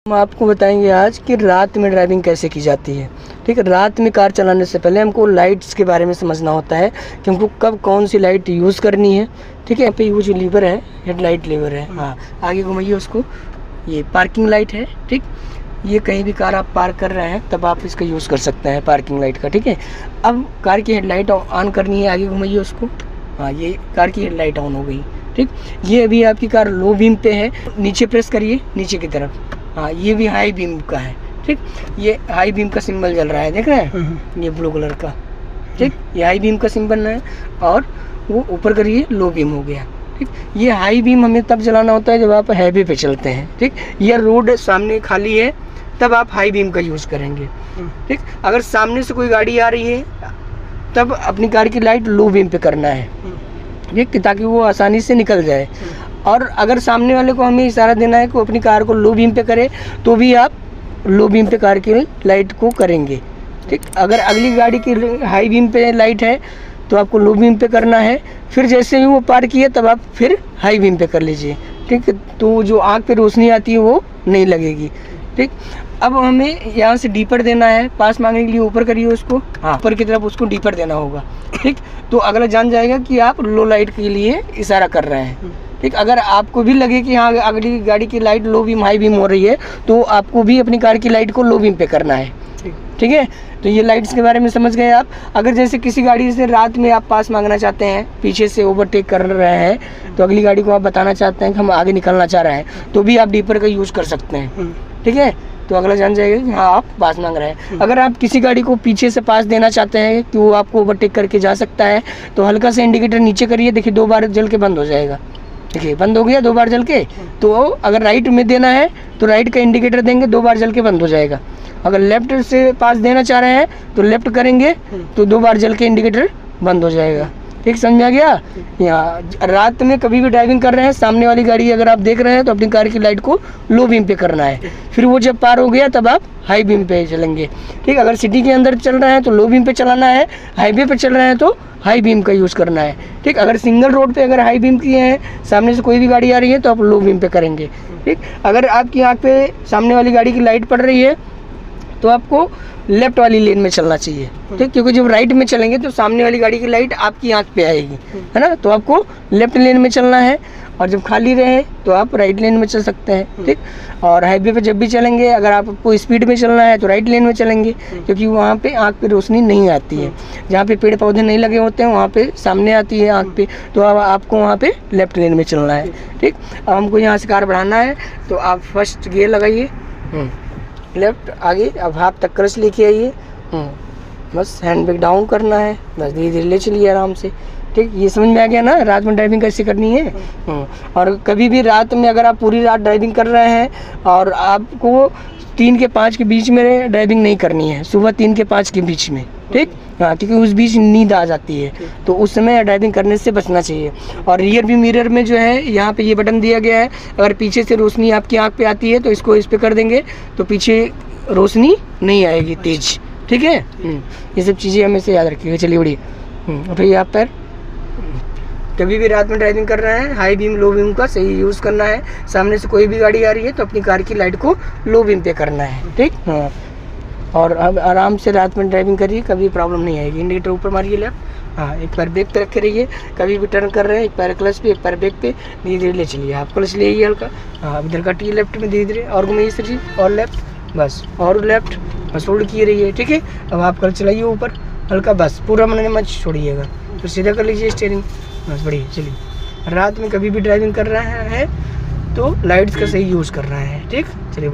हम आपको बताएंगे आज कि रात में ड्राइविंग कैसे की जाती है। ठीक है, रात में कार चलाने से पहले हमको लाइट्स के बारे में समझना होता है कि हमको कब कौन सी लाइट यूज़ करनी है। ठीक है, यहाँ पे वो जो लीवर है, हेडलाइट लीवर है, हाँ आगे घुमाइए उसको। ये पार्किंग लाइट है। ठीक, ये कहीं भी कार आप पार्क कर रहे हैं तब आप इसका यूज़ कर सकते हैं पार्किंग लाइट का। ठीक है, अब कार की हेडलाइट ऑन करनी है, आगे घुमाइए उसको। हाँ, ये कार की हेडलाइट ऑन हो गई। ठीक, ये अभी आपकी कार लो बीम पे है, नीचे प्रेस करिए नीचे की तरफ। हाँ, ये भी हाई बीम का है। ठीक, ये हाई बीम का सिंबल जल रहा है, देख रहे हैं, ये ब्लू कलर का। ठीक, ये हाई बीम का सिंबल है और वो ऊपर करिए लो बीम हो गया। ठीक, ये हाई बीम हमें तब जलाना होता है जब आप हाईवे पे चलते हैं। ठीक, ये रोड सामने खाली है तब आप हाई बीम का यूज़ करेंगे। ठीक, अगर सामने से कोई गाड़ी आ रही है तब अपनी कार की लाइट लो बीम पे करना है, ठीक, ताकि वो आसानी से निकल जाए। और अगर सामने वाले को हमें इशारा देना है कि वो अपनी कार को लो बीम पे करे तो भी आप लो बीम पे कार की लाइट को करेंगे। ठीक, अगर अगली गाड़ी की हाई बीम पे लाइट है तो आपको लो बीम पे करना है। फिर जैसे ही वो पार किए तब आप फिर हाई बीम पे कर लीजिए। ठीक, तो जो आँख पे रोशनी आती है वो नहीं लगेगी। ठीक, अब हमें यहाँ से डीपर देना है, पास मांगने के लिए ऊपर करिए उसको, हाँ ऊपर की तरफ उसको डीपर देना होगा। ठीक, तो अगला जान जाएगा कि आप लो लाइट के लिए इशारा कर रहे हैं। ठीक, अगर आपको भी लगे कि हाँ अगली गाड़ी की light low beam high beam हो रही है तो आपको भी अपनी कार की लाइट को लो बीम पे करना है। ठीक है, तो ये लाइट्स के बारे में समझ गए आप। अगर जैसे किसी गाड़ी से रात में आप पास मांगना चाहते हैं, पीछे से ओवरटेक कर रहे हैं तो अगली गाड़ी को आप बताना चाहते हैं कि हम आगे निकलना चाह रहे हैं तो भी आप डीपर का यूज़ कर सकते हैं। ठीक है, तो अगला जान जाएगा कि हाँ आप पास मांग रहे हैं। अगर आप किसी गाड़ी को पीछे से पास देना चाहते हैं कि वो आपको ओवरटेक करके जा सकता है तो हल्का सा इंडिकेटर नीचे करिए, देखिए 2 बार जल के बंद हो जाएगा। देखिए बंद हो गया 2 बार जल के। तो अगर राइट में देना है तो राइट का इंडिकेटर देंगे, 2 बार जल के बंद हो जाएगा। अगर लेफ्ट से पास देना चाह रहे हैं तो लेफ्ट करेंगे तो 2 बार जल के इंडिकेटर बंद हो जाएगा। ठीक, समझ में आ गया। यहाँ रात में कभी भी ड्राइविंग कर रहे हैं, सामने वाली गाड़ी अगर आप देख रहे हैं तो अपनी कार की लाइट को लो बीम पे करना है। फिर वो जब पार हो गया तब आप हाई बीम पे चलेंगे। ठीक, अगर सिटी के अंदर चल रहे हैं तो लो बीम पे चलाना है, हाईवे पे चल रहे हैं तो हाई बीम का यूज़ करना है। ठीक, अगर सिंगल रोड पे अगर हाई बीम किए हैं, सामने से कोई भी गाड़ी आ रही है तो आप लो बीम पे करेंगे। ठीक, अगर आपकी आँख पे सामने वाली गाड़ी की लाइट पड़ रही है तो आपको लेफ्ट वाली लेन में चलना चाहिए। ठीक, क्योंकि जब राइट में चलेंगे तो सामने वाली गाड़ी की लाइट आपकी आंख पे आएगी, है ना, तो आपको लेफ्ट लेन में चलना है। और जब खाली रहे तो आप राइट लेन में चल सकते हैं। ठीक, और हाईवे पे जब भी चलेंगे अगर आपको स्पीड में चलना है तो राइट लेन में चलेंगे, क्योंकि वहाँ पे आंख पे रोशनी नहीं आती है। जहाँ पे पेड़ पौधे नहीं लगे होते हैं वहाँ पे सामने आती है आंख पे, तो अब आपको वहाँ पे लेफ्ट लेन में चलना है। ठीक, अब हमको यहाँ से कार बढ़ाना है तो आप फर्स्ट गियर लगाइए, लेफ्ट आगे, अब हाथ तक क्लच लेके आइए, बस हैंड ब्रेक डाउन करना है, बस धीरे धीरे ले चलिए आराम से। ठीक, ये समझ में आ गया ना रात में ड्राइविंग कैसे करनी है। और कभी भी रात में अगर आप पूरी रात ड्राइविंग कर रहे हैं और आपको 3 के 5 के बीच में ड्राइविंग नहीं करनी है, सुबह 3 के 5 के बीच में। ठीक, हाँ, क्योंकि उस बीच नींद आ जाती है तो उस समय ड्राइविंग करने से बचना चाहिए। और रियर व्यू मिरर में जो है यहाँ पे ये बटन दिया गया है, अगर पीछे से रोशनी आपकी आँख पे आती है तो इसको इस पे कर देंगे तो पीछे रोशनी नहीं आएगी तेज। ठीक है, ये सब चीज़ें हमें से याद रखिएगा। चलिए बढ़िया, उठाइए आप पैर। कभी भी रात में ड्राइविंग कर रहे हैं हाई बीम लो बीम का सही यूज़ करना है। सामने से कोई भी गाड़ी आ रही है तो अपनी कार की लाइट को लो बीम पे करना है। ठीक, हाँ, और अब आराम से रात में ड्राइविंग करिए, कभी प्रॉब्लम नहीं आएगी। इंडिकेटर ऊपर मारिए लेफ्ट, हाँ, एक पैर ब्रेक पे रखे रहिए। कभी भी टर्न कर रहे हैं एक पैर क्लच पे एक पैर ब्रेक पे, धीरे धीरे ले चलिए। आप क्लच ले आइए हल्का, हाँ, इधर काटिए लेफ्ट में धीरे धीरे और घुमाइए सर जी, और लेफ्ट, बस, और लेफ्ट, बस होल्ड किए रहिए। ठीक है, अब आप क्लच चलाइए ऊपर हल्का, बस पूरा मन मत छोड़िएगा, फिर सीधा कर लीजिए स्टीयरिंग, बस बढ़िया। चलिए, रात में कभी भी ड्राइविंग कर रहा है तो लाइट्स का सही यूज़ कर रहा है। ठीक, चलिए।